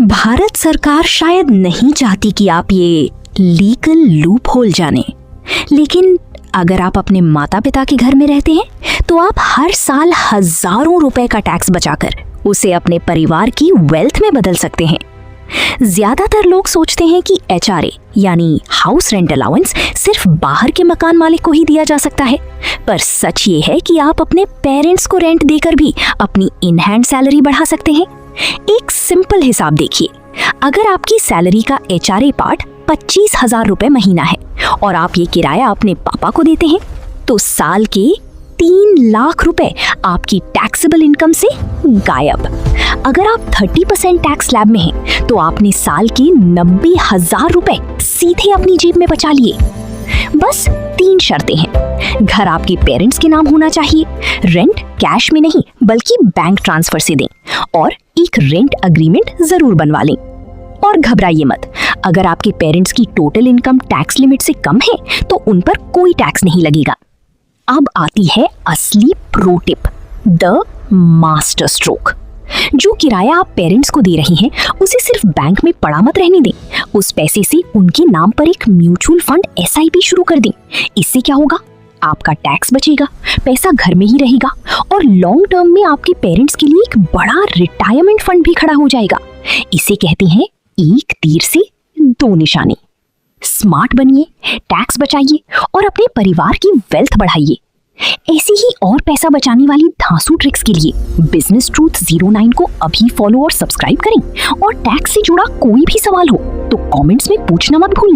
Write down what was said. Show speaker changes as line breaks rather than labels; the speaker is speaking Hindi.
भारत सरकार शायद नहीं चाहती कि आप ये लीगल लूप होल जाने, लेकिन अगर आप अपने माता पिता के घर में रहते हैं तो आप हर साल हजारों रुपए का टैक्स बचाकर उसे अपने परिवार की वेल्थ में बदल सकते हैं। ज्यादातर लोग सोचते हैं कि HRA यानी हाउस रेंट अलाउंस सिर्फ बाहर के मकान मालिक को ही दिया जा सकता है, पर सच ये है कि आप अपने पेरेंट्स को रेंट देकर भी अपनी इन हैंड सैलरी बढ़ा सकते हैं। एक सिंपल हिसाब देखिए, अगर आपकी सैलरी का HRA पार्ट 25,000 रुपए महीना है और आप ये किराया अपने पापा को देते हैं, तो साल के 3 लाख रुपए आपकी टैक्सेबल इनकम से गायब। अगर आप 30% टैक्स स्लैब में हैं, तो आपने साल के 90,000 रुपए सीधे अपनी जेब में बचा लिए। बस 3 शर्तें हैं। घर आपके पेरेंट्स के नाम होना चाहिए, रेंट कैश में नहीं बल्कि बैंक ट्रांसफर से दें, और एक रेंट अग्रीमेंट जरूर बनवा लें। और घबराइए मत, अगर आपके पेरेंट्स की टोटल इनकम टैक्स लिमिट से कम है तो उन पर कोई टैक्स नहीं लगेगा। अब आती है असली pro tip, the master stroke. जो किराया आप पेरेंट्स को दे रही हैं, उसे सिर्फ बैंक में पड़ा मत रहने दें। उस पैसे से उनके नाम पर एक म्यूचुअल फंड SIP शुरू कर दें। इससे क्या होगा? आपका टैक्स बचेगा, पैसा घर में ही रहेगा, और लॉन्ग टर्म में आपके पेरेंट्स के लिए एक बड़ा रिटायरमेंट फंड भी खड़ा हो जाएगा। इसे कहते हैं एक तीर से 2 निशाने। स्मार्ट बनिए, टैक्स बचाइए और अपने परिवार की वेल्थ बढ़ाइए। ऐसी ही और पैसा बचाने वाली धांसू ट्रिक्स के लिए बिजनेस ट्रूथ 09 को अभी फॉलो और सब्सक्राइब करें। और टैक्स से जुड़ा कोई भी सवाल हो तो कमेंट्स में पूछना मत भूलना।